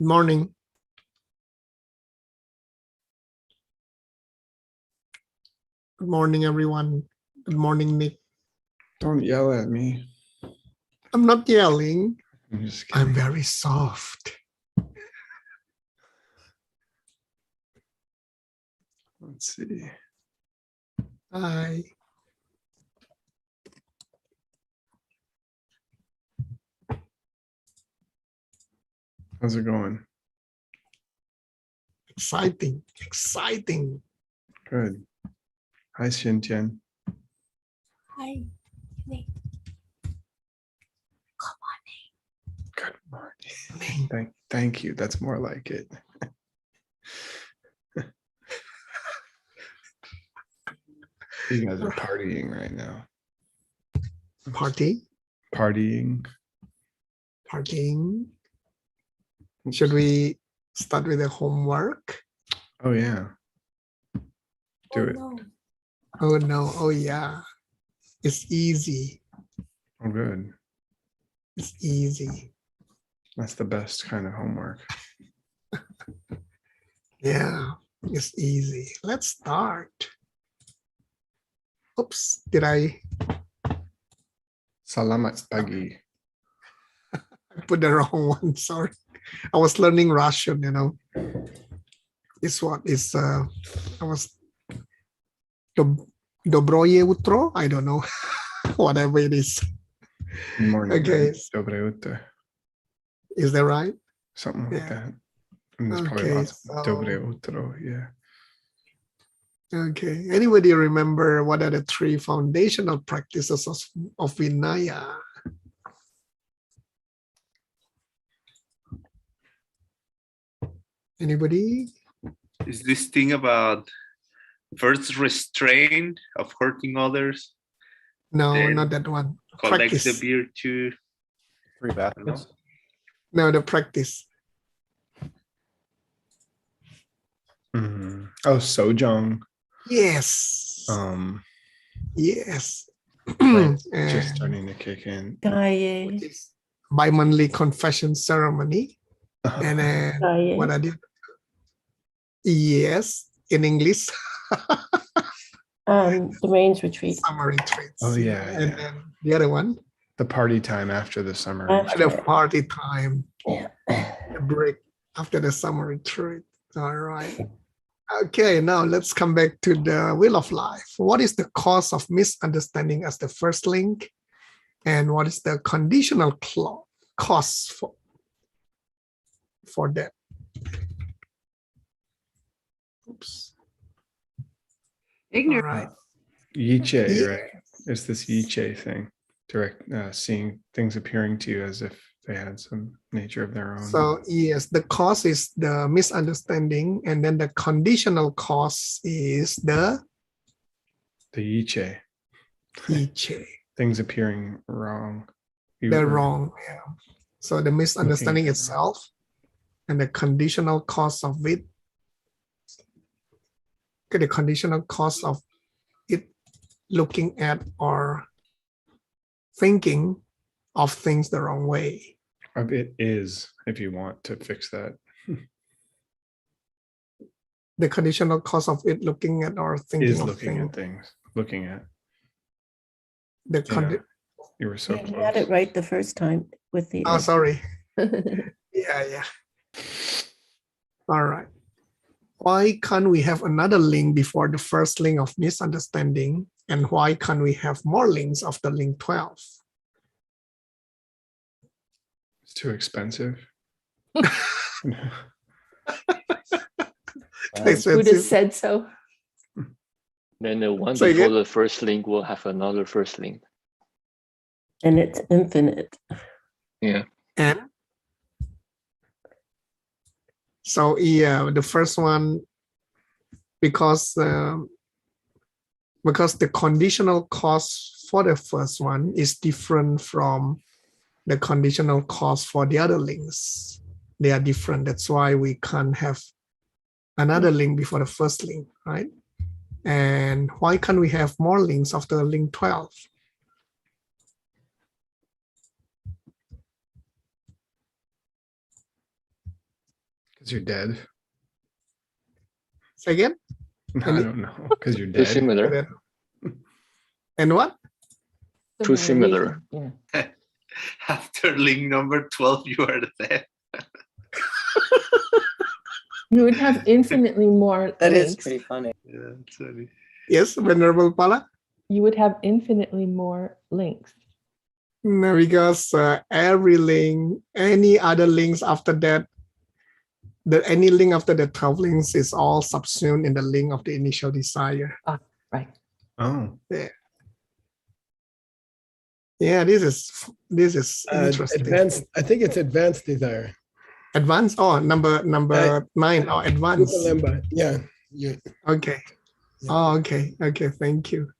Good morning. Good morning, everyone. Good morning, Nick. Don't yell at me. I'm not yelling. I'm just kidding. I'm very soft. Let's see. Hi. How's it going? Exciting. Exciting. Good. Hi, Xintian. Hi. Nick. Good morning. Thank you. That's more like it. You guys are partying right now. Party. Partying. Partying. Should we start with the homework? Oh, yeah. Do it. No. Oh, no. Oh, yeah. It's easy. Oh, good. It's easy. That's the best kind of homework. Yeah, it's easy. Let's start. Oops, did I Salamat pagi. put the wrong one? Sorry. I was learning Russian, you know. This one is I was Dobroye utro. I don't know. Whatever it is. Good morning. Okay. Right? Dobre utro. Is that right? Something like Yeah. that. And there's probably Okay, lots so- of Dobre utro. Yeah. Okay. Anybody remember what are the three foundational practices of Vinaya? Anybody? Is this thing about first restraint of hurting others, No, Then not that one. collect the Practice. beer to Three baskets. No, the practice. Oh, Sojong. Yes. Yes. Right. And Just starting to kick in. Gaye. which is bi-monthly confession ceremony. And then Gaye. what I did? Yes, in English. The range retreat. Summer retreats. Oh, yeah, And yeah. then the other one, The party time after the summer. After. the party time, Yeah. the break after the summer retreat. All right. Okay, now let's come back to the wheel of life. What is the cause of misunderstanding as the first link? And what is the conditional cause for that? Oops. All Ignorant. right. Yiche, Yeah. right? It's this Yiche thing. Direct seeing things appearing to you as if they had some nature of their own. So yes, the cause is the misunderstanding, and then the conditional cause is the The Yiche. iche, Things appearing wrong. You the were- wrong. Yeah. So the misunderstanding at- itself, and the conditional cause of it. Okay, the conditional cause of it looking at or thinking of things the wrong way. It is, if you want to fix that. The conditional cause of it looking at or thinking Is of looking things. at things. Looking at. The Yeah. You were so Yeah, you close. had it right the first time with the. Oh, sorry. Yeah. All right. Why can't we have another link before the first link of misunderstanding? And why can't we have more links after link 12? It's too expensive. Who just said so? Then the one Say before again? the first link will have another first link. And it's infinite. Yeah. And so yeah, the first one, because the conditional cause for the first one is different from the conditional cause for the other links. They are different. That's why we can't have another link before the first link, right? And why can't we have more links after link 12? Because you're dead. Say again? No, I don't know. Because you're Too dead. similar. And what? Too similar. Yeah. After link number 12, you are there. You would have infinitely more That is links. pretty funny. Yeah, sorry. Yes, Venerable Pala? You would have infinitely more links. No, because every link, any other links after that, any link after the 12 links is all subsumed in the link of the initial desire. Right. Oh, Yeah, this is interesting. Advanced. I think it's advanced desire. Advanced. Oh, number 9. Oh, advanced. Upalemba. Yeah. Yeah. Okay. Yeah. Oh, okay. Okay. Thank you.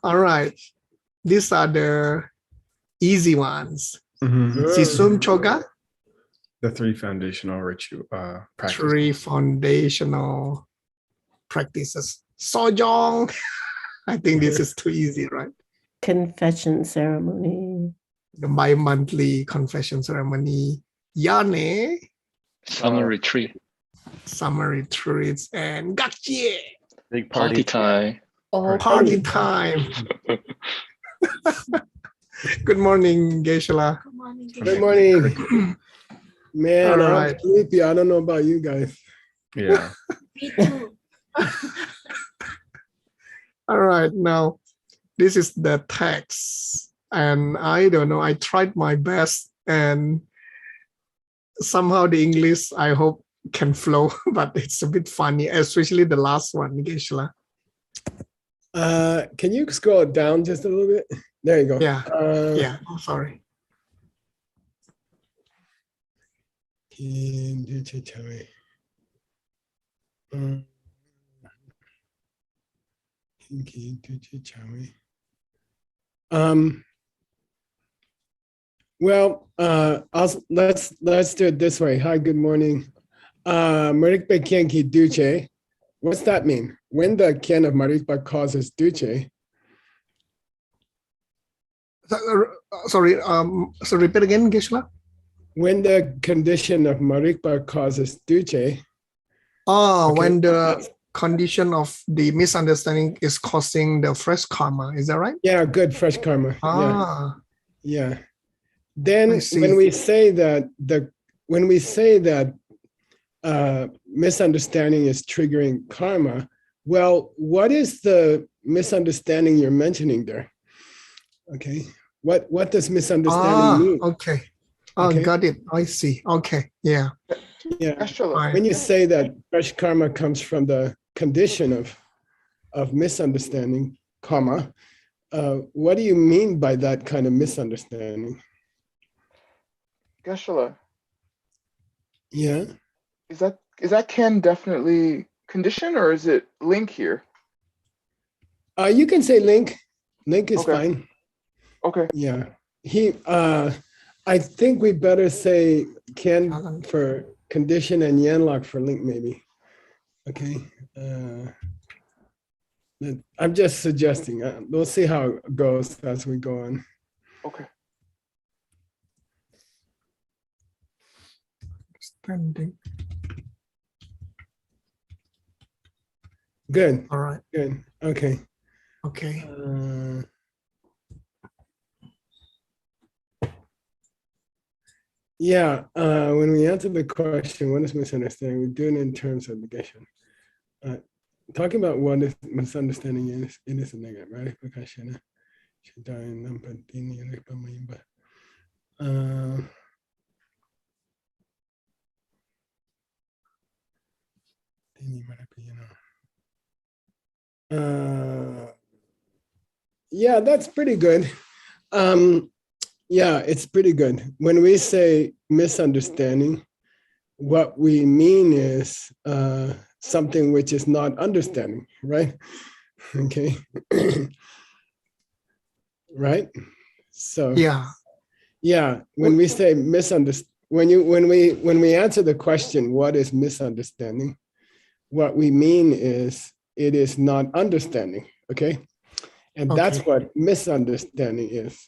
All right. These are the easy ones. mhm. Sisum Choga, The 3 foundational ritual practices. 3 foundational practices. Sojong. I think this is too easy, right? Confession ceremony. The bi-monthly confession ceremony. Yane, Summer retreat. summer retreats, and Gakye, Big Party time. All party time. Good morning, Geshe-la. Good morning. Man, All I'm right. sleepy. I don't know about you guys. Yeah. All right, now this is the text, and I don't know. I tried my best, and somehow the English I hope can flow, but it's a bit funny, especially the last one, Geshe-la. Can you scroll it down just a little bit? There you go. Yeah, yeah. Oh, sorry. Well, let's do it this way. Hi, good morning. Marikpa Kienki Duce. What's that mean? When the Kien of Marikpa causes Duce, Sorry. So repeat again, Geshe-la. when the condition of Marikpa causes Duce, Oh, Okay. when the condition of the misunderstanding is causing the fresh karma, is that right? yeah, good, fresh karma. Yeah. Ah, Yeah. I Then see. when we say that misunderstanding is triggering karma, well, what is the misunderstanding you're mentioning there? Okay. What does misunderstanding mean? okay. Oh, Okay. got it. I see. Okay. Yeah. Yeah. Fine. When you say that fresh karma comes from the condition of misunderstanding, karma, what do you mean by that kind of misunderstanding? Geshe-la, Yeah. is that can definitely condition or is it link here? You can say link. Link is Okay. fine. Okay. Yeah. I think we better say can for condition and yanlock for link maybe. Okay. I'm just suggesting. We'll see how it goes as we go on. Okay. Understanding. Good. All right. Good. Okay. Okay. Yeah. When we answer the question, what is misunderstanding? We do it in terms of negation. Talking about what is misunderstanding is, it is a negative, right? Because yeah, that's pretty good. Yeah, it's pretty good. When we say misunderstanding, what we mean is something which is not understanding, right? Okay. Right? So Yeah. when we say misunderstand, when we answer the question, what is misunderstanding? What we mean is it is not understanding, okay? And that's Okay. what misunderstanding is.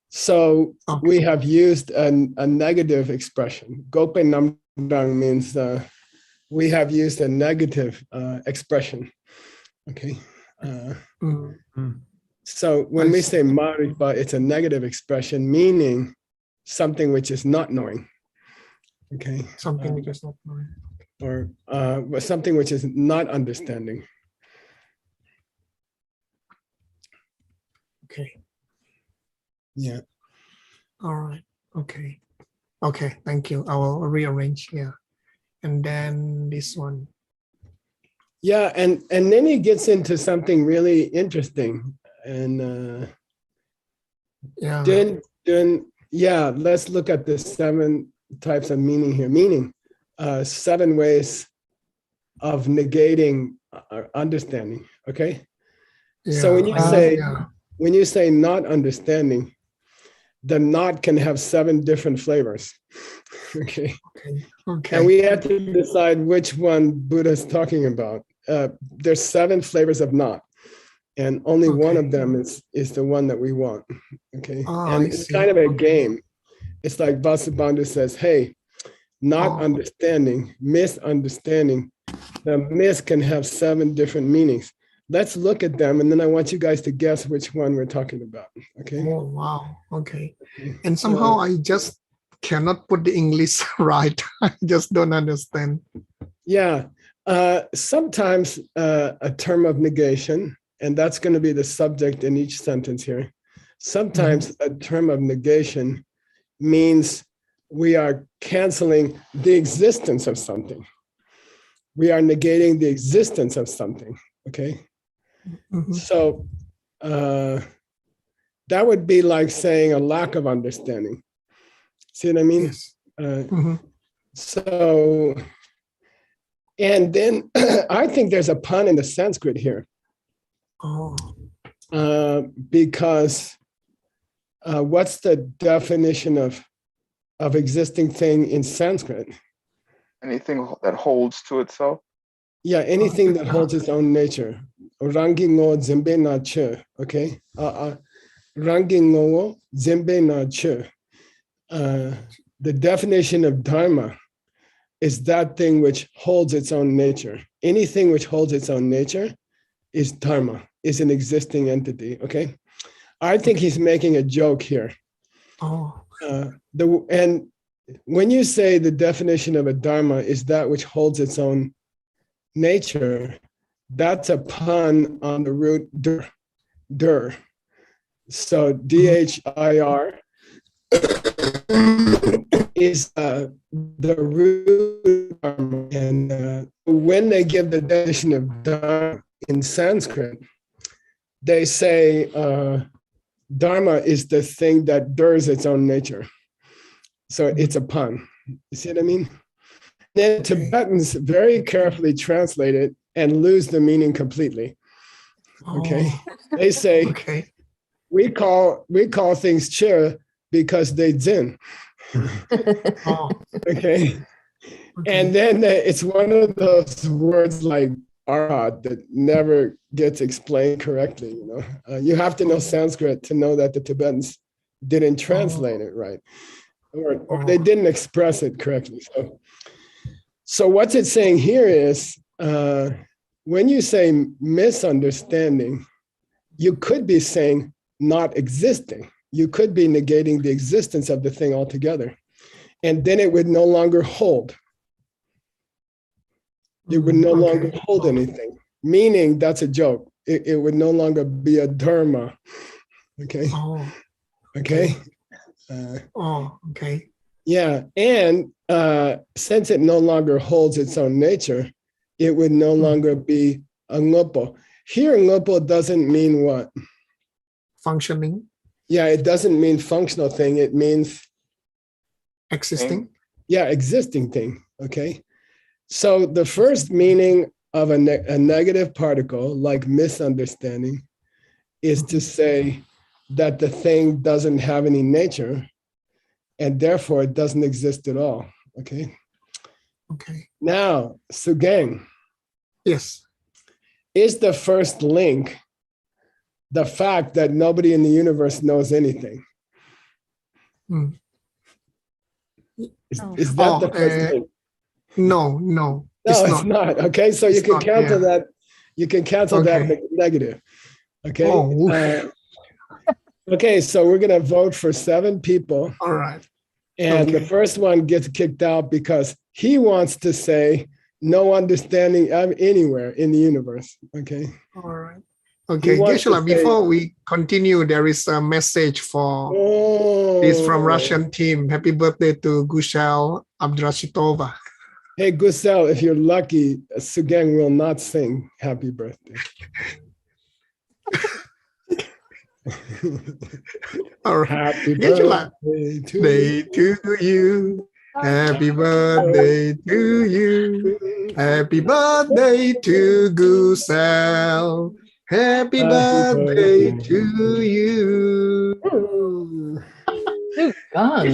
So we have used a negative expression. Gope namdang means we have used a negative expression. Okay. Mm. So when I we see. say maripa, it's a negative expression, meaning something which is not knowing. Okay. Something which is not knowing. Or something which is not understanding. Okay. Yeah. All right. Okay. Okay. Thank you. I will rearrange here. And then this one. Yeah, and then he gets into something really interesting. And Yeah. then yeah, let's look at the 7 types of meaning here. Meaning, 7 ways of negating understanding. Okay. So when you Yeah, say yeah. when you say not understanding, the not can have 7 different flavors. Okay. Okay. Okay. And we have to decide which one Buddha's talking about. There's 7 flavors of not, and only one Okay. of them is the one that we want. Okay. Oh, And I it's see. kind of a Okay. game. It's like Vasubandhu says, hey, not Oh. understanding, misunderstanding. The miss can have 7 different meanings. Let's look at them, and then I want you guys to guess which one we're talking about. Okay. Oh, wow. Okay. And somehow I just cannot put the English right. I just don't understand. Yeah. Sometimes a term of negation, and that's going to be the subject in each sentence here. Sometimes a term of negation means we are canceling the existence of something. We are negating the existence of something. Okay. Mhm. So that would be like saying a lack of understanding. See what I mean? Yes. Mhm. So, and then I think there's a pun in the Sanskrit here, Oh, because what's the definition of existing thing in Sanskrit? Anything that holds to itself. Yeah, anything that holds its own nature. Rangi ngo zembe na che. Okay. Rangi ngo zembe na che. The definition of dharma is that thing which holds its own nature. Anything which holds its own nature is dharma, is an existing entity. Okay. I think he's making a joke here. oh, And when you say the definition of a dharma is that which holds its own nature, that's a pun on the root dir. So dhir is the root dharma. And when they give the definition of dharma in Sanskrit, they say dharma is the thing that dirs its own nature. So it's a pun. You see what I mean? Then Tibetans very carefully translate it and lose the meaning completely. Okay. They say, okay. we call things chir because they dzin. Oh, Okay. okay. And then it's one of those words like arhat that never gets explained correctly. You know, you have to know Sanskrit to know that the Tibetans didn't translate it right, or they didn't express it correctly. So what's it saying here is when you say misunderstanding, you could be saying not existing. You could be negating the existence of the thing altogether. And then it would no longer hold. It would no longer hold anything, meaning that's a joke. It would no longer be a dharma. Okay. Oh, Okay. okay. Yeah. And since it no longer holds its own nature, it would no longer be a ngopo. Here, ngopo doesn't mean what? Functioning, Yeah, it doesn't mean functional thing. It means, existing. yeah, existing thing. Okay. So the first meaning of a negative particle, like misunderstanding, is to say that the thing doesn't have any nature and therefore it doesn't exist at all. Okay. Okay. Now, Sugeng, Yes. is the first link the fact that nobody in the universe knows anything? Mm. Is that the first link? No, no. No, it's not. Okay, so you It's can not, cancel yeah. that. You can cancel that Okay. negative. Okay. Oh, oof. Okay, so we're gonna vote for 7 people, All right. and the Okay. first one gets kicked out because he wants to say no understanding of anywhere in the universe. Okay. All right. Okay, wants to Geshe-la, say- before we continue, there is a message for this from Russian team. Happy birthday to Gushal Abdrashitova. Hey, Gusel, if you're lucky, Sugeng will not sing happy birthday. All right. Happy Geshe-la, birthday to day to you. Happy birthday to you. Happy birthday to Gusel. Happy birthday to you. Sugeng, you've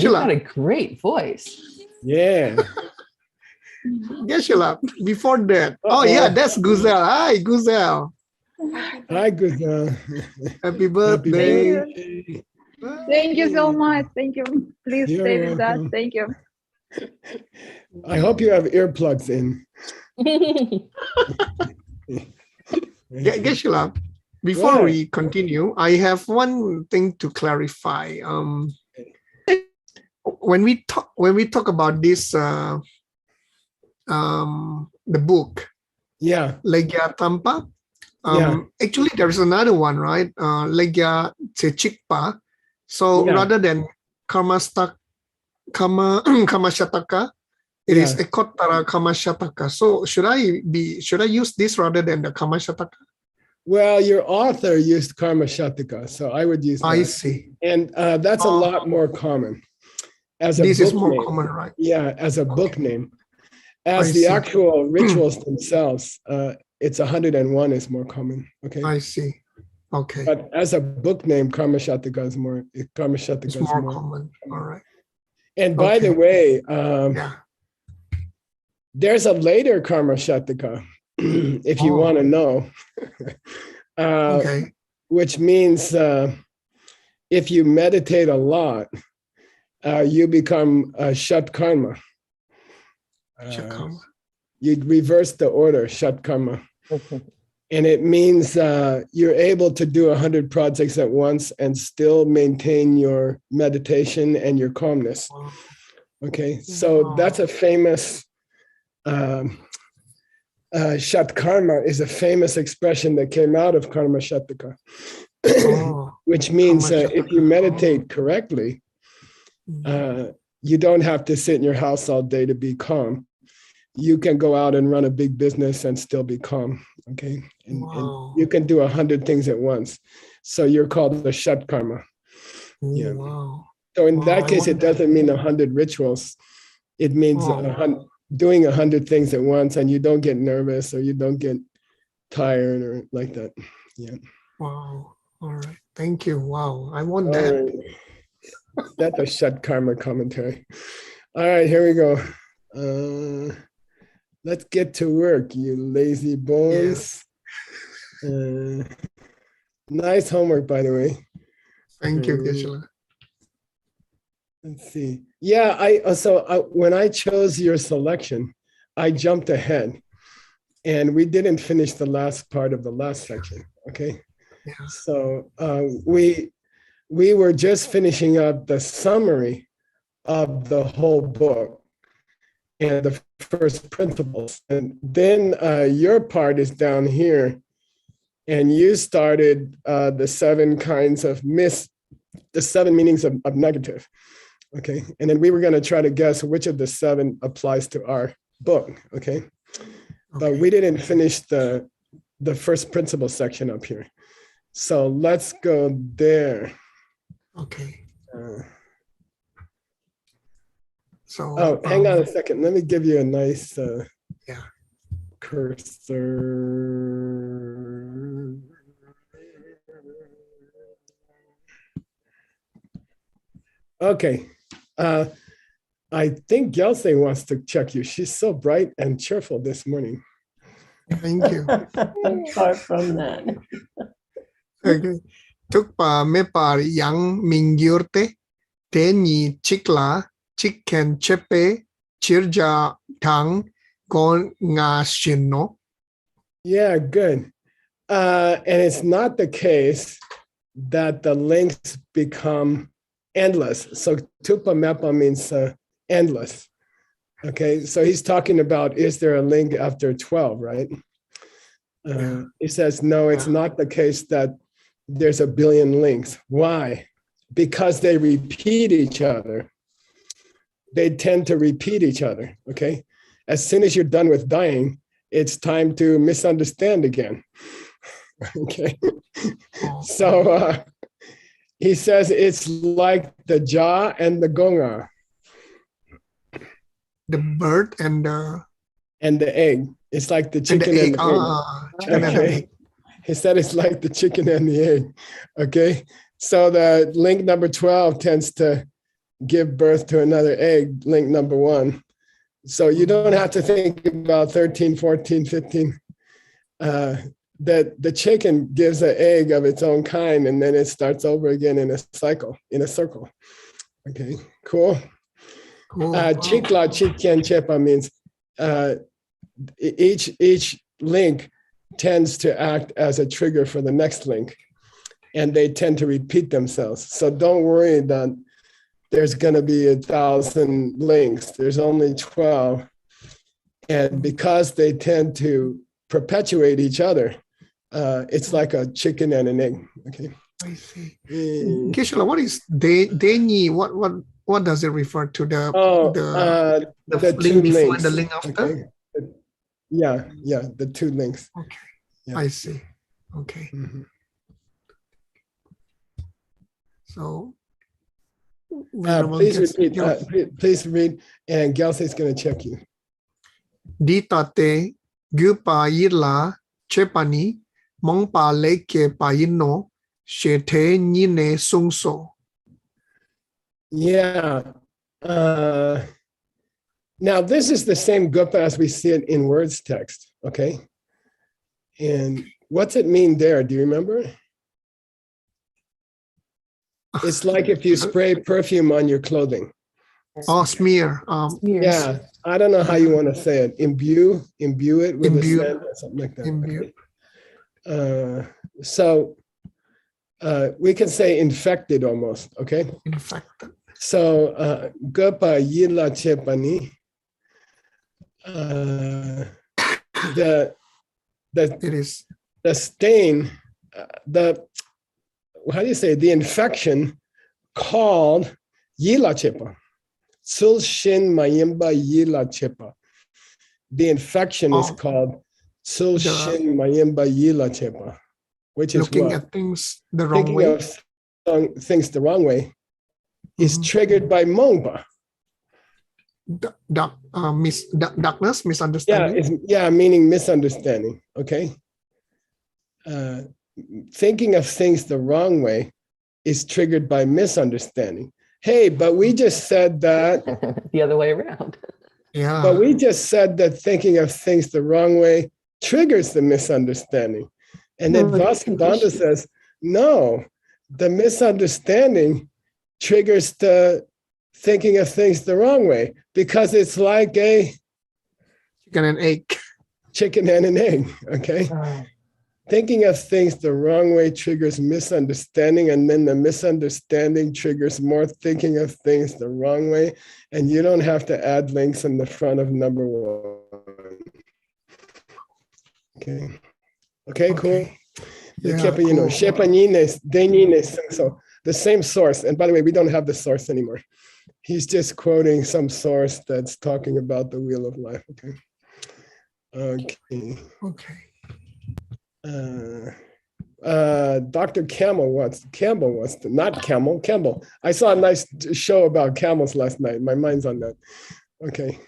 Geshe-la. got a great voice. Yeah. Geshe-la, before that. Oh, yeah, that's Guzel. Hi, Guzel. Hi, Gusel. Happy birthday. Thank you so much. Thank you. Please You're stay with that. welcome. Thank you. I hope you have earplugs in. Geshe-la, before Right. we continue, I have one thing to clarify. When we talk about this, the book, Yeah. Legya Tampa, Yeah. actually there's another one, right? Legya Chechikpa. So Yeah. rather than Kamashataka, it is Yeah. Ekotara Kamashataka. So should I use this rather than the Kamashataka? Well, your author used Karma Shatika, so I would use that. I see. And that's a Oh. lot more common. As a This is book more name. common, right? Yeah, as a book name. As I the see. actual rituals themselves, it's 101 is more common. Okay. I see. Okay. But as a book name, Karma Shatika is more. Karma Shatika It's is more more. common. All right. And by the Okay. way, Yeah. there's a later Karma Shatika, if you Oh. want to know. Okay. Which means if you meditate a lot, you become Shat Karma. Should come. You reverse the order, Shat Karma. And it means you're able to do 100 projects at once and still maintain your meditation and your calmness. Wow. Okay, so that's a famous, Shat Karma is a famous expression that came out of Karma Shatika, Oh. which means Karma if you Shataka. meditate correctly, you don't have to sit in your house all day to be calm. You can go out and run a big business and still be calm. Okay. And Wow. you can do 100 things at once. So you're called the Shat Karma. Yeah. Wow. So in Wow, that I case, it wonder. doesn't mean 100 rituals. It means Oh. doing 100 things at once, and you don't get nervous or you don't get tired or like that. Yeah. Wow. All right. Thank you. Wow. I want All that. right. That's a Shat Karma commentary. All right, here we go. Let's get to work, you lazy bones. Nice homework, by the way. Thank you, Geshe-la. Let's see. Yeah, when I chose your selection, I jumped ahead, and we didn't finish the last part of the last section. Okay. Yeah. So we were just finishing up the summary of the whole book and the first principles. And then your part is down here. And you started the 7 kinds of the 7 meanings of negative. Okay. And then we were going to try to guess which of the 7 applies to our book. Okay. But we didn't finish the first principle section up here. So let's go there. Okay. Oh, hang on a second. Let me give you a nice yeah. cursor. Okay. I think Gelsey wants to check you. She's so bright and cheerful this morning. Thank you. Apart from that. Okay. Tuk pa me par yang mingyurte te ni chikla chicken chepe chirja tang go nga shino. Yeah, good. And it's not the case that the links become endless. So tupa mepa means endless. Okay, so he's talking about, is there a link after 12, right? He says, no, it's not the case that there's a billion links. Why? Because they repeat each other. They tend to repeat each other, okay? As soon as you're done with dying, it's time to misunderstand again, okay? So he says it's like the ja and the gonga. The bird and the egg. It's like the chicken and the egg. Chicken and the egg. He said it's like the chicken and the egg. Okay. So the link number 12 tends to give birth to another egg, link number 1. So you don't have to think about 13, 14, 15. That the chicken gives an egg of its own kind, and then it starts over again in a cycle, in a circle. Okay, cool. Chikla chikyan chepa means each link tends to act as a trigger for the next link, and they tend to repeat themselves. So don't worry that there's going to be 1,000 links. There's only 12. And because they tend to perpetuate each other, it's like a chicken and an egg. Okay. I see. Geshe-la, what is Denyi? What does it refer to? The link before links. and the link after? Okay. Yeah, the 2 links. Okay. Yeah. I see. Okay. Mm-hmm. So please repeat. Please read, and Gelsey is going to check you. Ditate gupa yila chepani mongpa leke paino shete nine sungso. Yeah. Now this is the same gupa as we see it in words text. Okay. And what's it mean there? Do you remember? It's like if you spray perfume on your clothing. Oh, smear. Yeah, I don't know how you want to say it. Imbue it with a scent or something like that. Imbue. Okay. So we can say infected almost. Okay. Infected. So gapa yila chepani. It is the stain. How do you say, the infection called yila chepa. Sul shin mayimba yila chepa. The infection is called sul shin mayimba yila chepa, which is looking what? at things the wrong way. Of things the wrong way is triggered by mongba. Darkness, misunderstanding. Meaning misunderstanding. Okay. Thinking of things the wrong way is triggered by misunderstanding. Hey, but we just said that the other way around. Yeah. But we just said that thinking of things the wrong way triggers the misunderstanding. And then Vasubandhu says, no, the misunderstanding triggers the thinking of things the wrong way, because it's like a chicken and egg. Chicken and an egg, okay? Thinking of things the wrong way triggers misunderstanding, and then the misunderstanding triggers more thinking of things the wrong way, and you don't have to add links in the front of number 1. Okay, cool. So the same source, and by the way, we don't have the source anymore. He's just quoting some source that's talking about the wheel of life. Okay. Dr. Campbell wants to, not Camel, Campbell. I saw a nice show about camels last night. My mind's on that. Okay.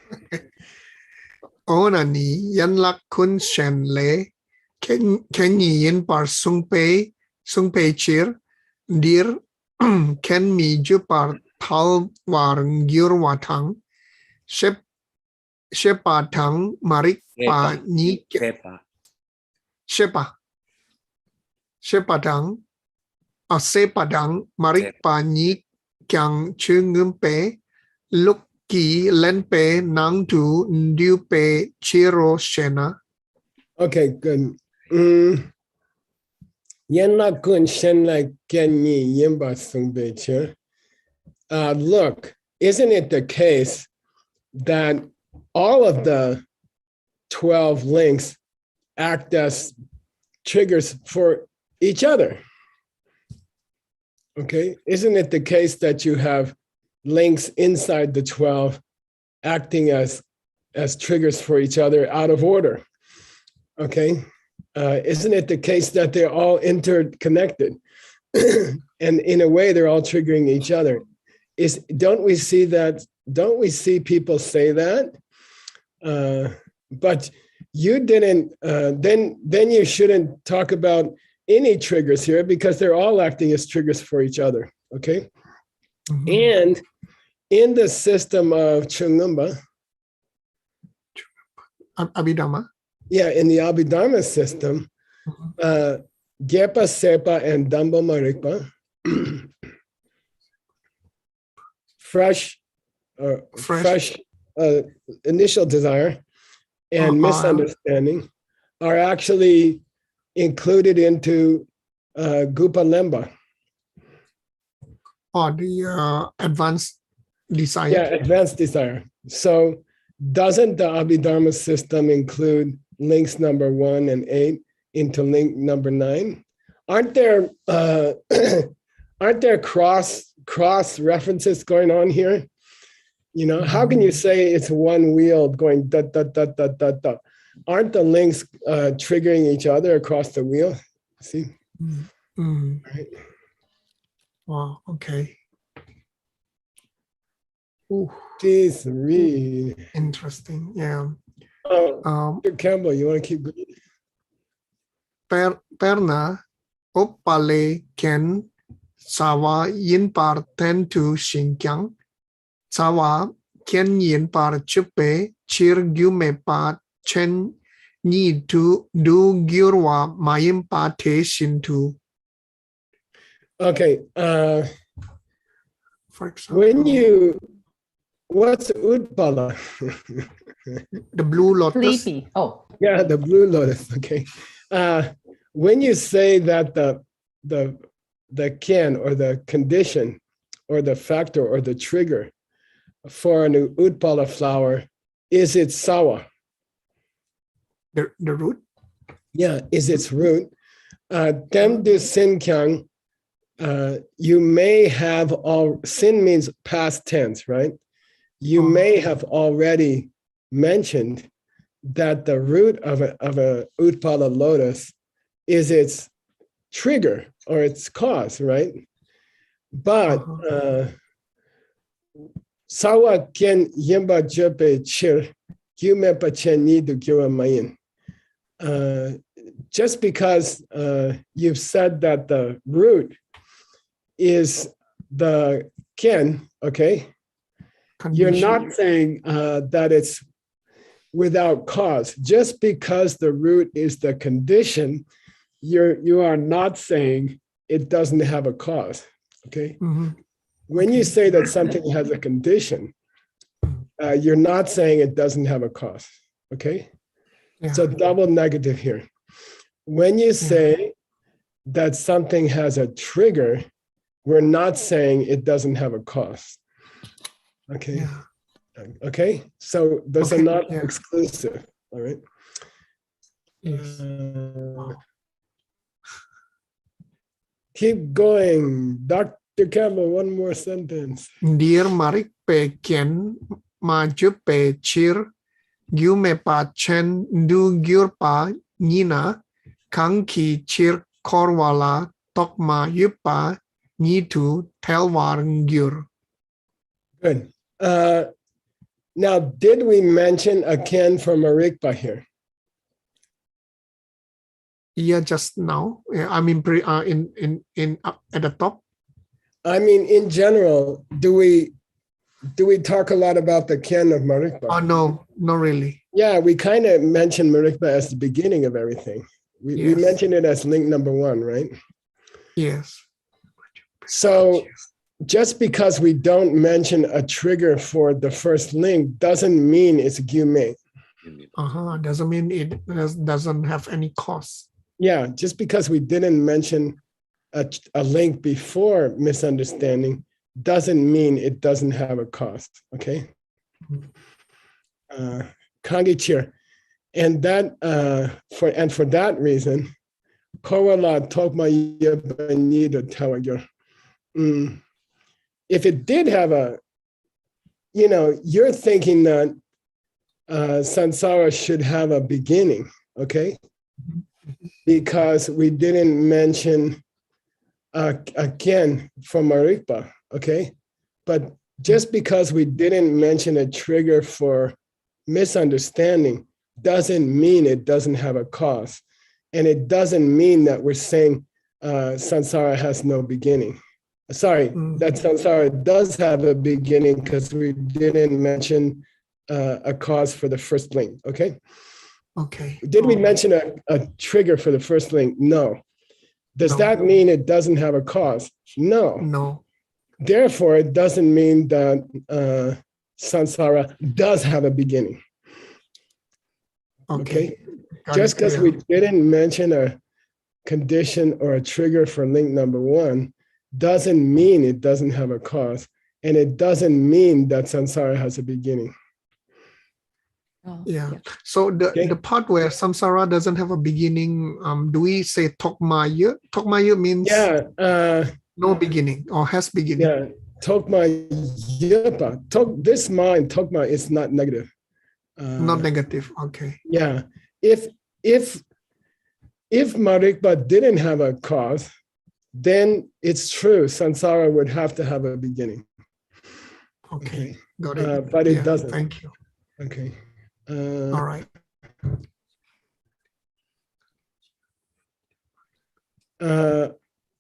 Onani yan lak kun shen le ken yin par sung pei chir dir ken mi ju par thal war gyur watang shepa tang marik pa ni Shepadang, Sepadang, Marik Pa Ni Kyang Chungum Pe, Look Ki lenpe nang tu ndupe chiro shena. Okay, good. Yen la kun shen like ken yi yimba sung be che. Look, isn't it the case that all of the 12 links act as triggers for each other? Okay, isn't it the case that you have links inside the 12 acting as triggers for each other out of order? Okay, isn't it the case that they're all interconnected? And in a way, they're all triggering each other. Don't we see that? Don't we see people say that? But you didn't, then you shouldn't talk about any triggers here because they're all acting as triggers for each other, okay? And in the system of Chungumba, Abhidhamma. yeah, in the Abhidharma system, Gepa, Sepa, and Damba Marikpa, fresh initial desire and misunderstanding are actually included into Gupa Lemba. Or the advanced desire. Yeah, advanced desire. So doesn't the Abhidharma system include links number 1 and 8 into link number 9? Aren't there cross references going on here? You know, how can you say it's one wheel going da da da da da da? Aren't the links triggering each other across the wheel? See? Right. Wow, okay. Ooh, Jeez, really interesting. Yeah. Campbell, you want to keep going? Perna opale ken sawa yin par ten tu xinkyang sawa ken yin par chupe chir gyume pa chen need to do gyurwa mayim pa te shintu. Okay. For example, what's Utpala? the blue lotus. Sleepy. Oh. Yeah, the blue lotus. Okay. When you say that the ken or the condition or the factor or the trigger for an Utpala flower, is it sawa? The root? Yeah, is its root. Tem du sin kyang, you may have sin means past tense, right? You may have already mentioned that the root of a Utpala lotus is its trigger or its cause, right? But sawa kien yimba jepe chir yume pa chen ni du gyura mayin. Just because you've said that the root is the ken, okay? You're not saying that it's without cause. Just because the root is the condition, you are not saying it doesn't have a cause, okay? When you say that something has a condition, you're not saying it doesn't have a cause, okay? Yeah. So double negative here. When you say that something has a trigger, we're not saying it doesn't have a cause. Okay. Yeah. Okay. So those are not exclusive. All right. Yes. Keep going. Dr. Campbell, one more sentence. Dear Marik pe ken ma jupe chir gyume pa chen du gyur pa nina kang ki chir korwala tokma yupa ni tu telwar gyur. Good. Now, did we mention a ken for Marikpa here? Yeah, just now. I mean, in at the top. I mean, in general, do we talk a lot about the ken of Marikpa? Oh no, not really. Yeah, we kind of mentioned Marikpa as the beginning of everything. We mentioned it as link number 1, right? Yes. So just because we don't mention a trigger for the first link doesn't mean it's gyume. Doesn't mean it doesn't have any cost. Yeah, just because we didn't mention a link before misunderstanding doesn't mean it doesn't have a cost. Okay. Kangichir. And that for that reason, Kowala Tokma Yabanido Tawagyo. If it did have a, you're thinking that samsara should have a beginning, okay? Because we didn't mention again for Marikpa, okay? But just because we didn't mention a trigger for misunderstanding doesn't mean it doesn't have a cause. And it doesn't mean that we're saying samsara has no beginning. Sorry, that samsara does have a beginning because we didn't mention a cause for the first link, okay? Okay. Did we mention a trigger for the first link? No. Does that mean it doesn't have a cause? No. No. Therefore, it doesn't mean that samsara does have a beginning. Okay? Just because we didn't mention a condition or a trigger for link number one doesn't mean it doesn't have a cause. And it doesn't mean that samsara has a beginning. Yeah. So the part where samsara doesn't have a beginning, do we say tokmaya? Tokmaya means no beginning or has beginning. Yeah. Tokma yepa. This mind, tokma, is not negative. Not negative. Okay. Yeah. If Marikpa didn't have a cause, then it's true, samsara would have to have a beginning. Okay. Got it. But it doesn't. Thank you. Okay. All right.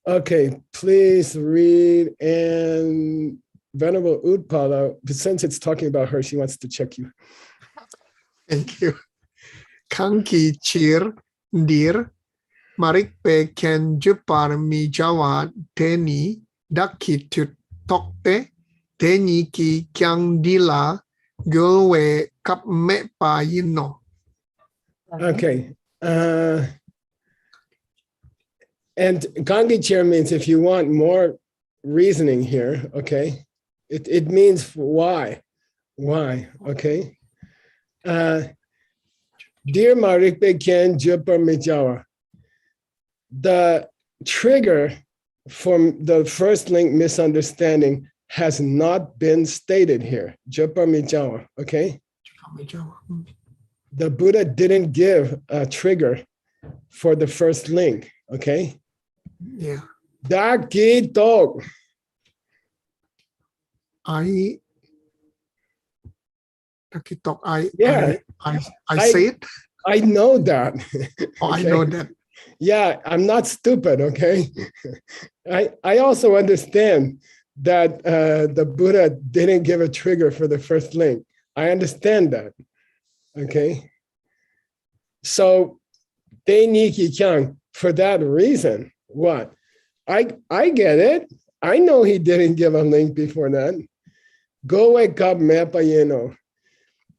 Okay, please read. And Venerable Utpala, since it's talking about her, she wants to check you. Thank you. Kanki chir dir Marikpe ken jupar mi jawa teni dakitut tokte teni ki kyang dila gulwe kap me pa yino. Okay. And Gangi chair means if you want more reasoning here, okay, it means why, okay. Dear Marikpe Ken Jupar Mijawa, the trigger for the first link misunderstanding has not been stated here. Jupar Mijawa, okay. The Buddha didn't give a trigger for the first link, okay. Yeah. Daki dog. I say it. I know that. Oh, okay. I know that. Yeah, I'm not stupid, okay? I also understand that the Buddha didn't give a trigger for the first link. I understand that, okay? So, Dei Niki Kyang, for that reason, what? I get it. I know he didn't give a link before that. Go wake up, Mepa Yeno.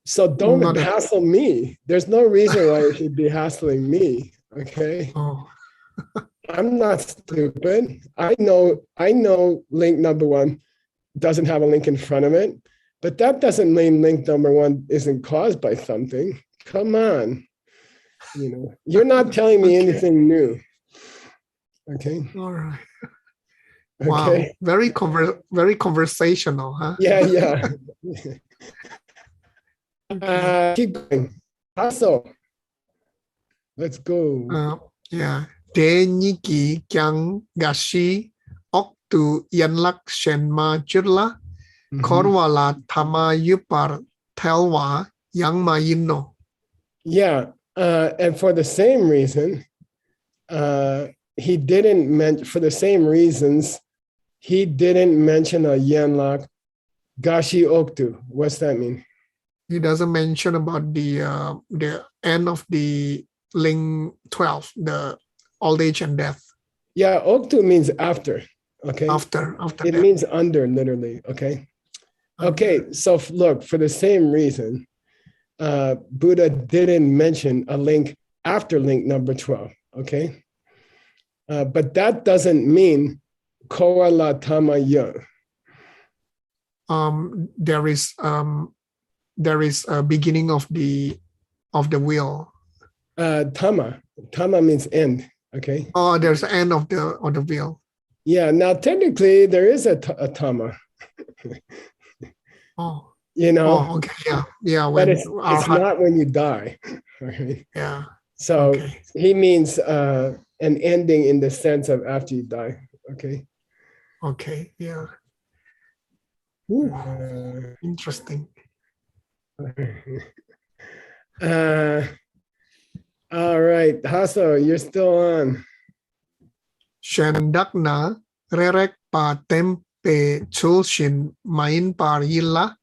So don't hassle me. There's no reason why you should be hassling me, okay? Oh. I'm not stupid. I know link number one doesn't have a link in front of it, but that doesn't mean link number one isn't caused by something. Come on. You're not telling me anything new. Okay. All right. Okay. Wow. Very conversational, huh? Yeah. Keep going. Hustle. Let's go. Yeah. Te Niki Kyang Gashi Oktu Yanlak Shenma Jurla Korwala Tama Yupar Telwa Yang Mayino. Yeah. And for the same reason, he didn't mention, for the same reasons, he didn't mention a Yanlak Gashi Oktu. What's that mean? He doesn't mention about the end of the link 12, the old age and death. Yeah, Oktu means after. Okay. After It that. means under, literally. Okay. Okay. So look, for the same reason, Buddha didn't mention a link after link number 12. Okay. But that doesn't mean koala tama ya. There is a beginning of the wheel. Tama means end. Okay. Oh, there's an end of the wheel. Yeah. Now, technically, there is a tama. Oh. You know. Oh, okay. Yeah. Yeah. But it's not when you die. Right? Yeah. So okay. He means an ending in the sense of after you die. Okay. Okay. Yeah. Interesting. All right, Hasso, you're still on. Shendakna rerek pa tempe chulshin main par yilla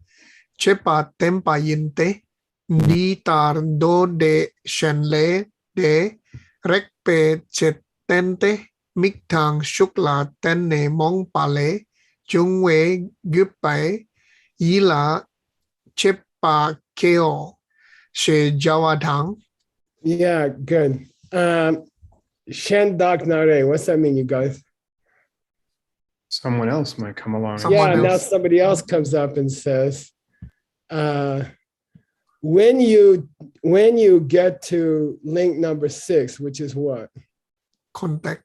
chepa tempa yinte di tar do de shenle de rekpe chetente miktang shukla tenne mong pale chungwe gupai yila chepa keo she jawadang. Yeah, good. Shendak Nare, what's that mean, you guys? Someone else might come along. Now somebody else comes up and says, when you get to link number 6, which is what? Contact.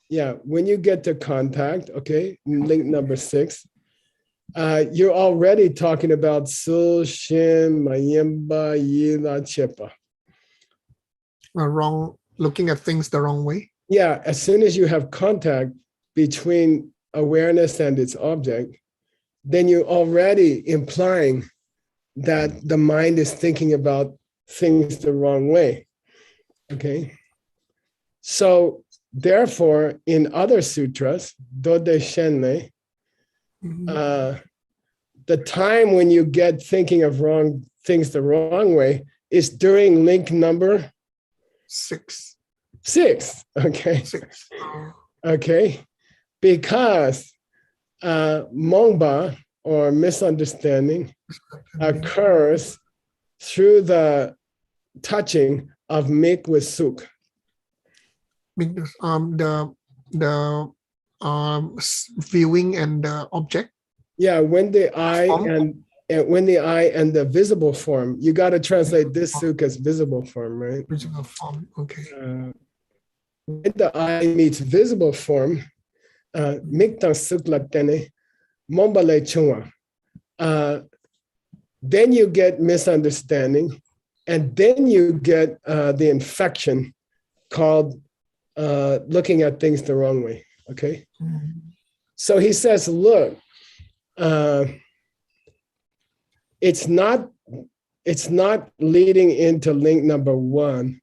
Yeah, when you get to contact, okay, link number 6, you're already talking about Sul, Shin, Mayimba, Yila, Chepa. Wrong, looking at things the wrong way. Yeah, as soon as you have contact between awareness and its object, then you're already implying that the mind is thinking about things the wrong way. Okay. So therefore, in other sutras, Dode Shenle, the time when you get thinking of wrong things the wrong way is during link number 6. Okay. 6. Okay. Because mongba, or misunderstanding, occurs through the touching of mik with suk. The viewing and the object. Yeah, when the eye and the visible form, you got to translate this suk as visible form, right? Visible form. Okay. When the eye meets visible form, mikta suk latene, mombale chunga. Then you get misunderstanding, and then you get the infection called looking at things the wrong way. Okay. So he says, look, it's not leading into link number 1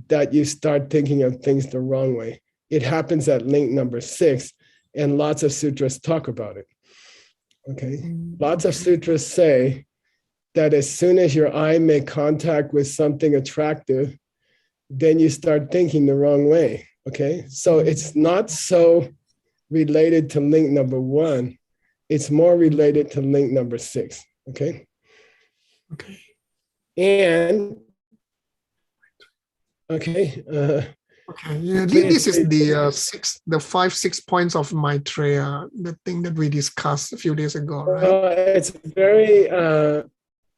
that you start thinking of things the wrong way. It happens at link number 6, and lots of sutras talk about it. Okay. Lots of sutras say that as soon as your eye make contact with something attractive, then you start thinking the wrong way. Okay. So it's not so related to link number 1. It's more related to link number 6. Okay. Okay. And okay. Okay. Yeah, this is the 5-6 points of Maitreya, the thing that we discussed a few days ago, right?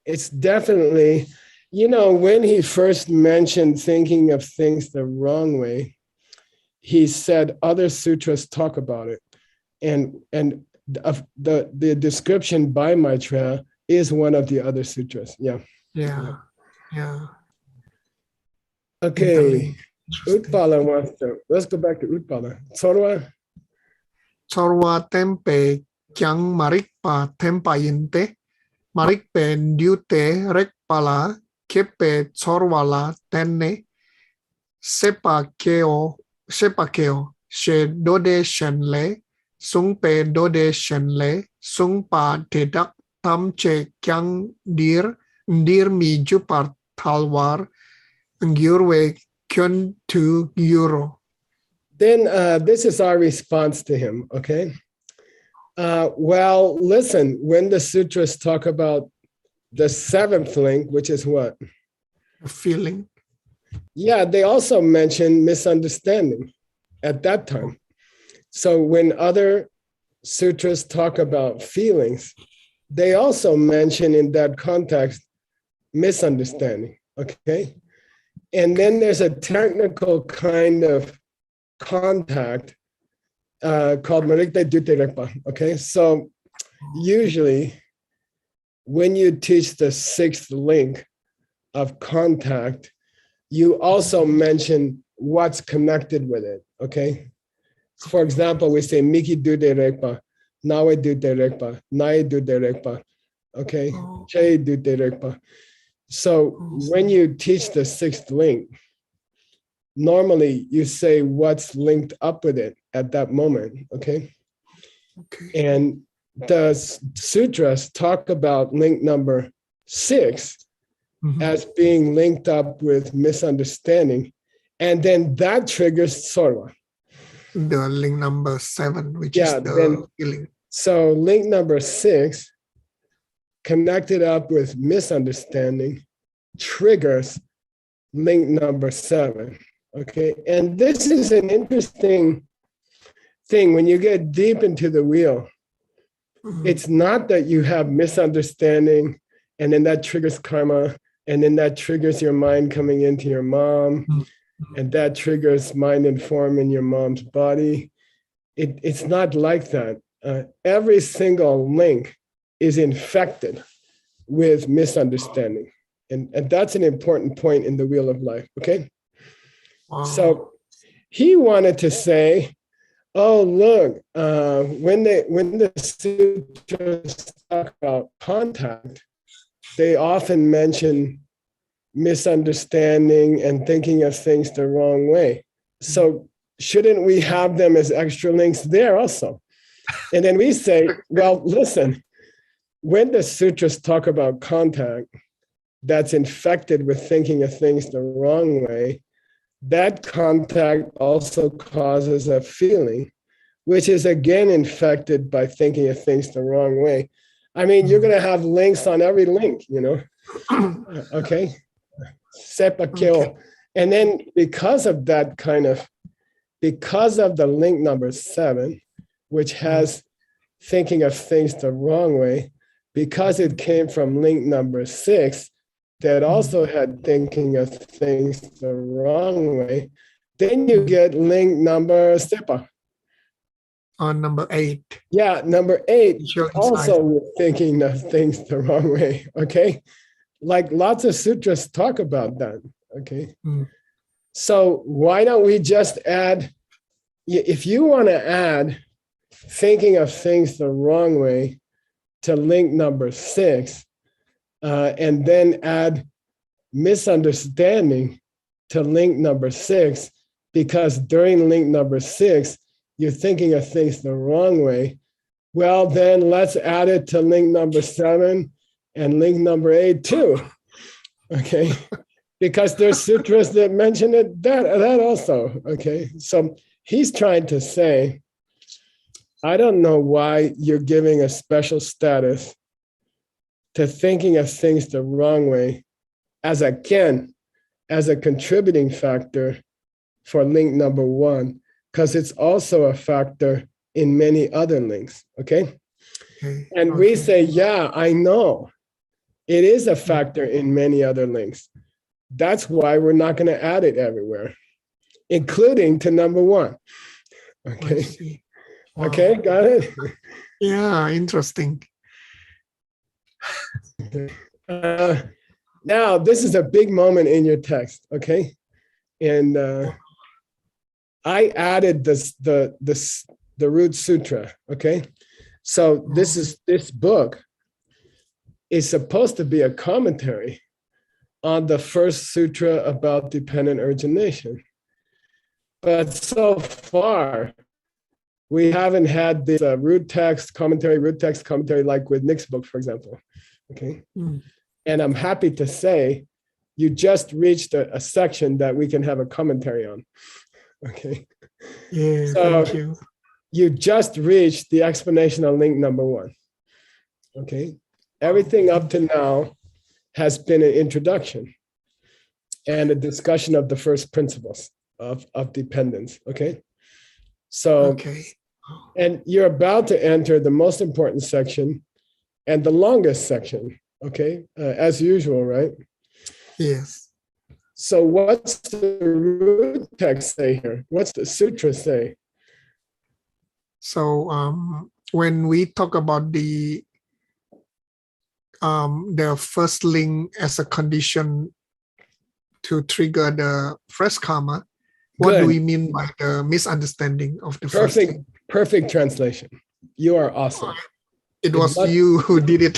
It's definitely, when he first mentioned thinking of things the wrong way, he said other sutras talk about it. And the description by Maitreya is one of the other sutras. Yeah. Yeah. Yeah. Okay. Utpala wants to. Let's go back to Utpala. Chorwa tempe kyang marikpa tempa yinte marikpe ndiute rekpala kepe chorwala tenne sepa keo she dode shenle sungpe dode shenle sungpa tedak tamche kyang dir mi jupar talwar ngurwe kyun to euro. Then this is our response to him, okay? Well, listen, when the sutras talk about the seventh link, which is what? A feeling. Yeah, they also mention misunderstanding at that time. So when other sutras talk about feelings, they also mention in that context misunderstanding, okay? And then there's a technical kind of contact called Marikta Duterekpa, okay? So usually when you teach the sixth link of contact, you also mention what's connected with it, okay? For example, we say Miki Duterekpa, Nawe Duterekpa, Nai Duterekpa, okay? Che Duterekpa. So when you teach the sixth link, normally you say what's linked up with it at that moment, okay? And the sutras talk about link number 6 as being linked up with misunderstanding, and then that triggers sorwa. The link number 7, which Yeah, is the then- feeling. So link number 6 connected up with misunderstanding triggers link number 7, okay? And this is an interesting thing when you get deep into the wheel. It's not that you have misunderstanding and then that triggers karma and then that triggers your mind coming into your mom and that triggers mind and form in your mom's body. It's not like that. Every single link is infected with misunderstanding. And that's an important point in the wheel of life, okay? So he wanted to say, oh, look, when the sutras talk about contact, they often mention misunderstanding and thinking of things the wrong way. So shouldn't we have them as extra links there also? And then we say, well, listen, when the sutras talk about contact that's infected with thinking of things the wrong way, that contact also causes a feeling, which is again infected by thinking of things the wrong way. I mean, you're going to have links on every link, you know? Okay? Sepa kyo. And then because of that because of the link number 7, which has thinking of things the wrong way, because it came from link number 6, that also had thinking of things the wrong way, then you get link number sepa. On number 8. Yeah, number 8, Sure, also with thinking of things the wrong way, okay? Like lots of sutras talk about that, okay? So why don't we just add, if you want to add thinking of things the wrong way to link number 6, and then add misunderstanding to link number 6, because during link number 6, you're thinking of things the wrong way. Well, then let's add it to link number 7 and link number 8 too, okay? Because there's sutras that mention it, that also, okay? So he's trying to say, I don't know why you're giving a special status to thinking of things the wrong way as a contributing factor for link number 1, because it's also a factor in many other links, okay? And we say, yeah, I know. It is a factor in many other links. That's why we're not going to add it everywhere, including to number 1. Okay. Wow. Okay, got it? Yeah, interesting. Now, this is a big moment in your text, okay? And I added the root sutra, okay? So this book is supposed to be a commentary on the first sutra about dependent origination. But so far, we haven't had this root text commentary like with Nick's book, for example, okay? And I'm happy to say you just reached a section that we can have a commentary on, okay? Yeah, So, thank you. you just reached the explanational link number 1. Okay. Everything up to now has been an introduction and a discussion of the first principles of dependence. Okay. So, Okay. and you're about to enter the most important section and the longest section. Okay. As usual, right? Yes. So what's the root text say here? What's the sutra say? So when we talk about the first link as a condition to trigger the fresh karma, what do Good. we mean by the misunderstanding of the first link? Perfect translation. You are awesome. It was must- you who did it.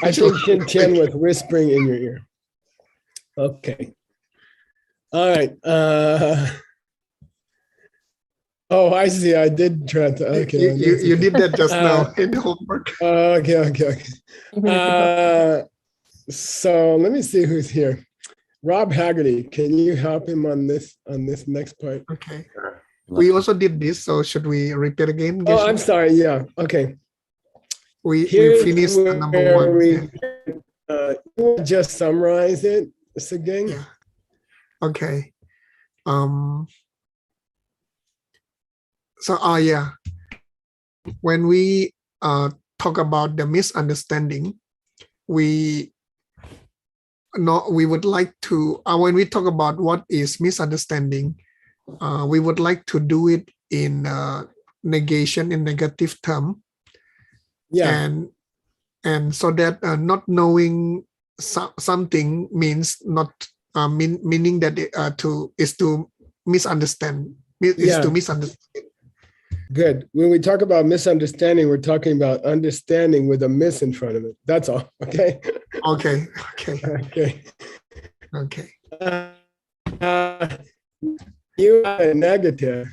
I think Shin Tian was whispering in your ear. Okay. All right. Oh, I see. I did try to. Okay. You did that just now in the homework. Okay. So let me see who's here. Rob Haggerty, can you help him on this next part? Okay. We also did this, so should we repeat again? Oh, I'm sorry. Yeah. Okay. We Here's finished the number where 1. You just summarize it, Sugeng? Yeah. Okay. So, yeah. When we talk about the misunderstanding, we would like to, when we talk about what is misunderstanding, we would like to do it in negation, in negative term. Yeah. And so that not knowing something means not meaning that is to misunderstand. To misunderstand. Good. When we talk about misunderstanding, we're talking about understanding with a miss in front of it. That's all. Okay. Okay. You are a negative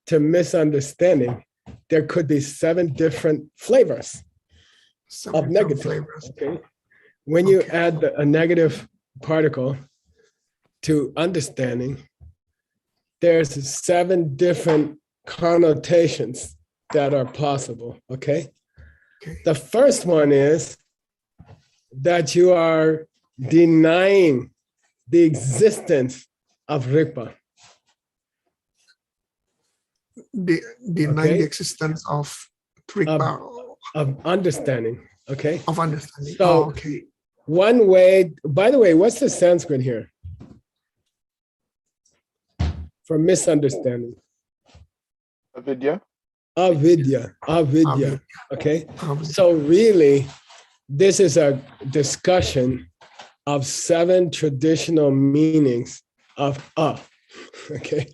to misunderstanding. There could be 7 different flavors of negative. Flavors. Okay. When you add a negative particle to understanding, there's 7 different connotations that are possible. Okay. The first one is that you are denying the existence of Rigpa. Denying the existence of Rigpa. Of understanding. Okay. Of understanding. So one way, by the way, what's the Sanskrit here for misunderstanding? Avidya. Avidya. Okay. So really, this is a discussion of 7 traditional meanings of okay.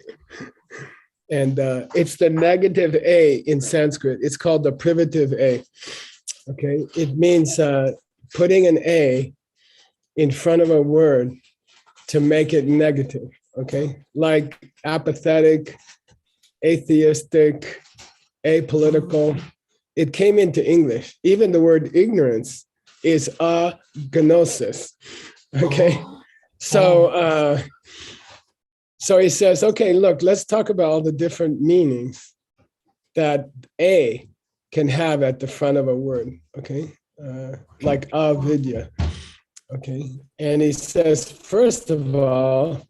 And it's the negative A in Sanskrit. It's called the privative A. Okay. It means putting an A in front of a word to make it negative. Okay. Like apathetic, atheistic, apolitical. It came into English. Even the word ignorance is agnosis. Okay. So he says, okay, look, let's talk about all the different meanings that A can have at the front of a word. Okay. Like avidya. Okay. And he says, first of all,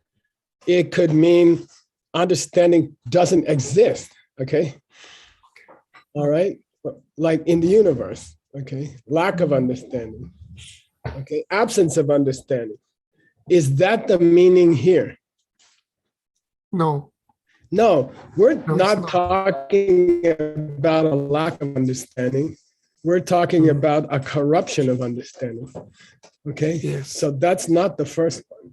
it could mean understanding doesn't exist. Okay. All right. Like in the universe. Okay. Lack of understanding. Okay. Absence of understanding. Is that the meaning here? No. No, we're not talking about a lack of understanding. We're talking about a corruption of understanding. Okay. Yes. So that's not the first one.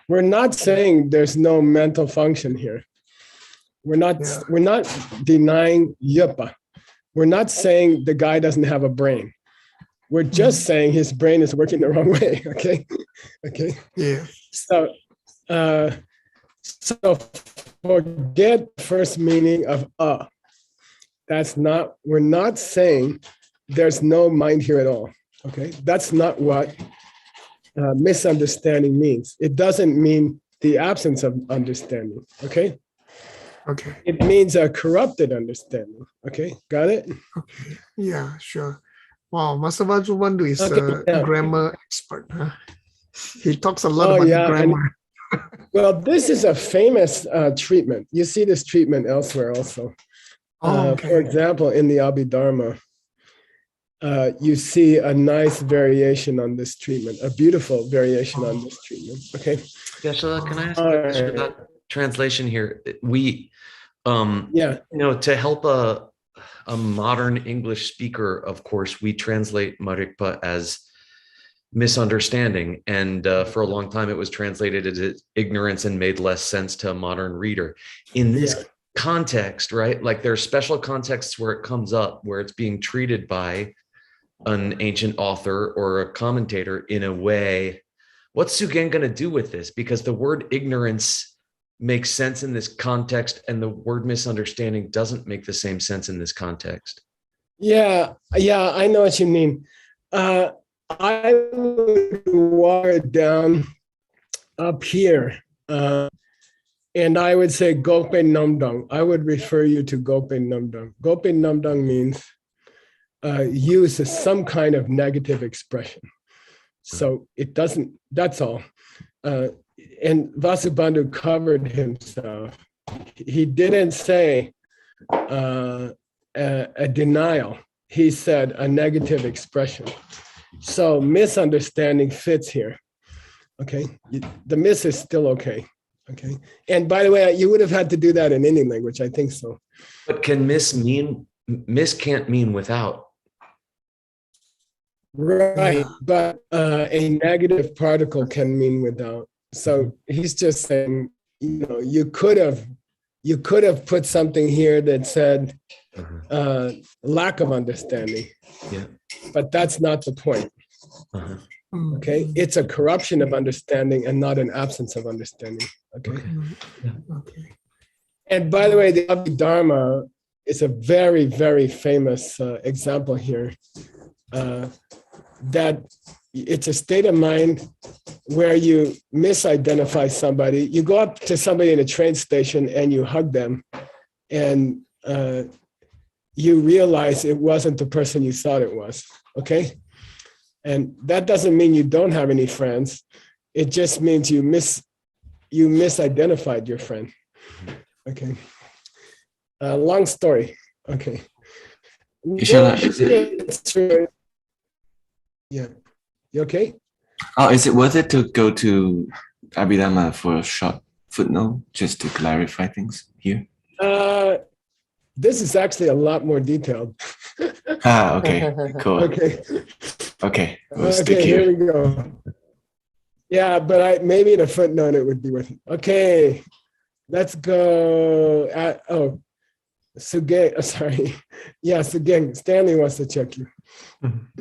We're not saying there's no mental function here. We're not denying yupa. We're not saying the guy doesn't have a brain. We're just saying his brain is working the wrong way. Okay. Okay. Yeah. So forget the first meaning of That's not, we're not saying there's no mind here at all. Okay. That's not what misunderstanding means. It doesn't mean the absence of understanding. Okay. Okay. It means a corrupted understanding. Okay, got it? Okay. Yeah, sure. Wow, Master Vasubandhu is Okay, a yeah. grammar expert. Huh? He talks a lot Oh, about yeah, and- grammar. Well, this is a famous treatment. You see this treatment elsewhere also. Oh, For okay. example, in the Abhidharma, you see a nice variation on this treatment, a beautiful variation on this treatment. Okay. Geshe-la, can I ask All a question right. about translation here? Yeah. To help a modern English speaker, of course, we translate Marikpa as misunderstanding. And for a long time, it was translated as ignorance and made less sense to a modern reader. In this context, right? Like there are special contexts where it comes up, where it's being treated by an ancient author or a commentator in a way. What's Sugeng going to do with this? Because the word ignorance makes sense in this context and the word misunderstanding doesn't make the same sense in this context. Yeah, I know what you mean. I would water it down up here. And I would say Gope Namdang. I would refer you to Gope Namdang. Gope Namdang means use some kind of negative expression. So it doesn't, that's all. And Vasubandhu covered himself. He didn't say a denial. He said a negative expression. So misunderstanding fits here. Okay, the miss is still okay. Okay, and by the way, you would have had to do that in any language, I think so. But can miss can't mean without. Right, but a negative particle can mean without. So he's just saying, you could have put something here that said lack of understanding. Yeah. But that's not the point. Okay, it's a corruption of understanding and not an absence of understanding. Okay. Okay. And by the way, the Abhidharma is a very, very famous example here. That it's a state of mind where you misidentify somebody. You go up to somebody in a train station and you hug them, and you realize it wasn't the person you thought it was. Okay. And that doesn't mean you don't have any friends. It just means you misidentified your friend. Okay. Long story. Okay. Yeah. You okay? Oh, is it worth it to go to Abhidharma for a short footnote just to clarify things here? This is actually a lot more detailed. Okay, cool. Okay. We'll stick Okay, here. here we go. Yeah, but maybe in a footnote it would be worth it. Okay, let's go. Sugeng, sorry. Yeah, Sugeng, Stanley wants to check you.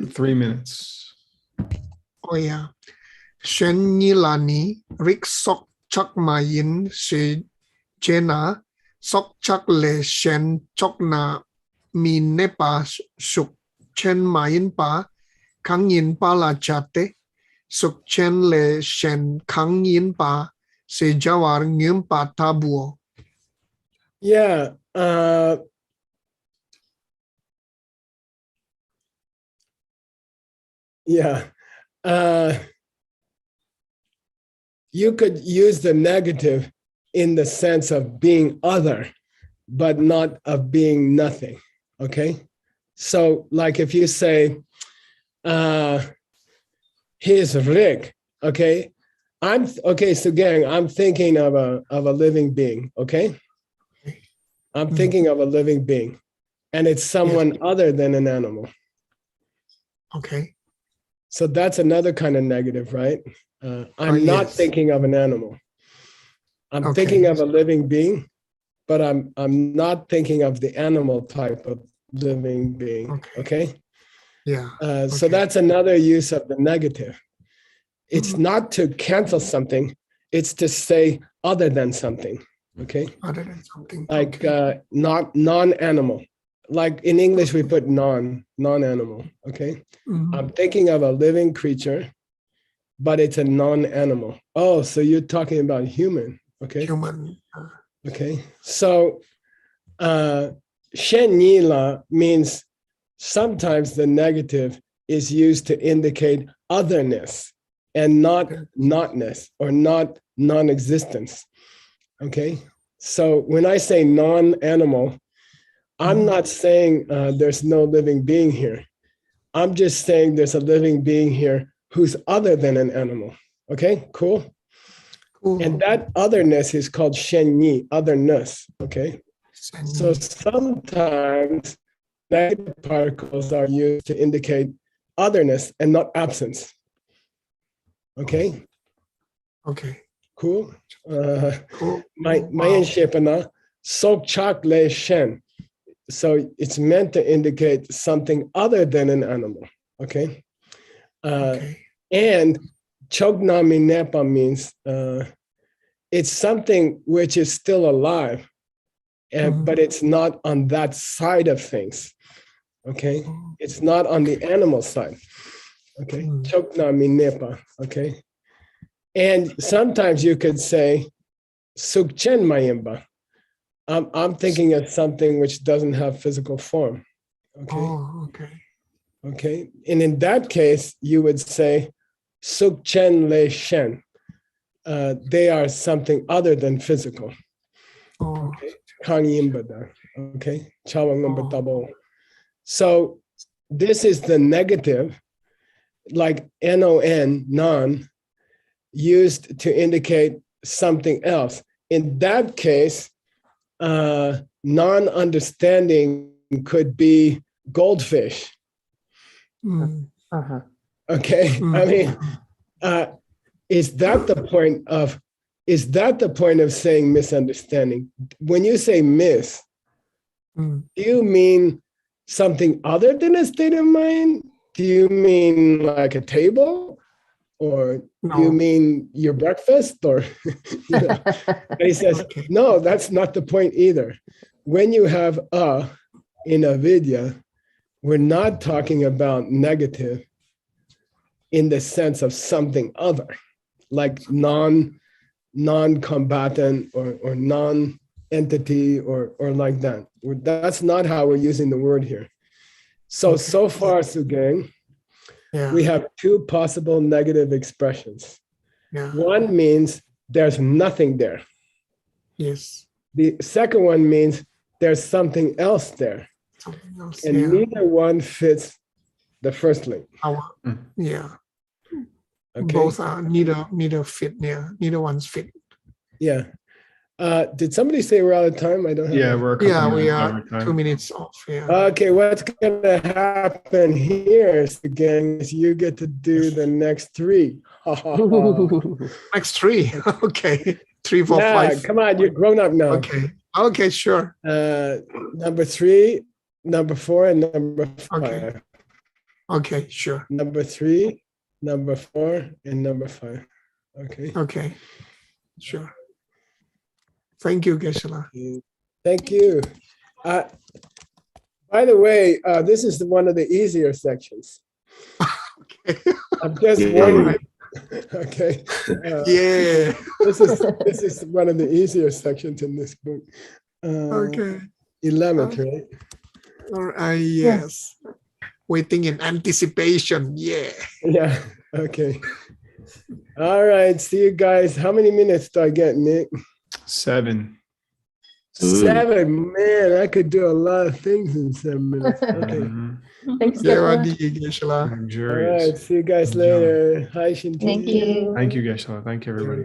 3 minutes. Oh yeah. Shen Nilani, Rick Sok Chak Mayin, She Jena, Sok Chak Le Shen Chokna, Min Nepa Suk Chen Mayin Pa, Kang Yin Pa La Chate, Suk Chen Le Shen Kang Yin Pa, Se Jawar Ngum Pa Tabuo. Yeah. Yeah. You could use the negative in the sense of being other, but not of being nothing. Okay. So like if you say, here's Rick, okay. So gang, I'm thinking of a living being, okay? I'm thinking of a living being, and it's someone other than an animal. Okay. So that's another kind of negative, right? I'm not thinking of an animal. I'm thinking of a living being, but I'm not thinking of the animal type of living being. Okay. Yeah. So that's another use of the negative. It's not to cancel something, it's to say other than something. Okay. Other than something. Like not non-animal. Like in English, we put non-animal. Okay. I'm thinking of a living creature, but it's a non-animal. Oh, so you're talking about human. Okay. Human. Okay, so shen yi la means sometimes the negative is used to indicate otherness and not notness or not non-existence. Okay, so when I say non-animal, I'm not saying there's no living being here. I'm just saying there's a living being here who's other than an animal. Okay, cool. And that otherness is called shen yi, otherness. Okay, so sometimes negative particles are used to indicate otherness and not absence. Okay. Okay. Cool. Cool. Mayan Shepana, sok chak le shen. So it's meant to indicate something other than an animal. Okay. And chognami nepa means it's something which is still alive, but it's not on that side of things. Okay. It's not on the animal side. Okay. Chognami nepa. Okay. And sometimes you could say sukchen mayimba. I'm thinking of something which doesn't have physical form. Okay. Oh, okay. Okay. And in that case, you would say sukchen le shen. They are something other than physical. Oh. Okay. Kang yimba da. Okay. Chawang number double. So this is the negative, like non, non, used to indicate something else. In that case, non-understanding could be goldfish. Okay, I mean, is that the point of saying misunderstanding? When you say miss, do you mean something other than a state of mind? Do you mean like a table? Or do you mean your breakfast? Or he says, no, that's not the point either. When you have in avidya, we're not talking about negative in the sense of something other, like non-combatant or non-entity or like that. That's not how we're using the word here. So far, Sugeng, we have two possible negative expressions. One means there's nothing there. Yes. The second one means there's something else there. Something else. And neither one fits the first link. Yeah. Okay. Both are neither fit. Yeah. Neither one's fit. Yeah. Did somebody say we're out of time? I don't have. Yeah, we're a couple we minutes are over time. 2 minutes off. Yeah. Okay, what's gonna happen here again is you get to do the next three. Next three. Okay. 3, 4, Yeah, 5. come on, you're grown up now. Okay. Okay, sure. Number 3, number 4, and number 5. Okay, sure. Number 3, number 4, and number 5. Okay. Okay. Sure. Thank you, Geshe-la. Thank you. By the way, this is one of the easier sections. Okay. I'm just warning you. Okay. Yeah. This is one of the easier sections in this book. Okay. 11th, right? All right. Yes. Waiting in anticipation. Yeah. Yeah. Okay. All right. See you guys. How many minutes do I get, Nick? 7. 7. Man, I could do a lot of things in 7 minutes. Okay. Thanks, Yeah, Geshe-la. All Luxurious. right. See you guys later. Hi, Shinti. Thank you. Thank you, Geshe-la. Thank you, everybody.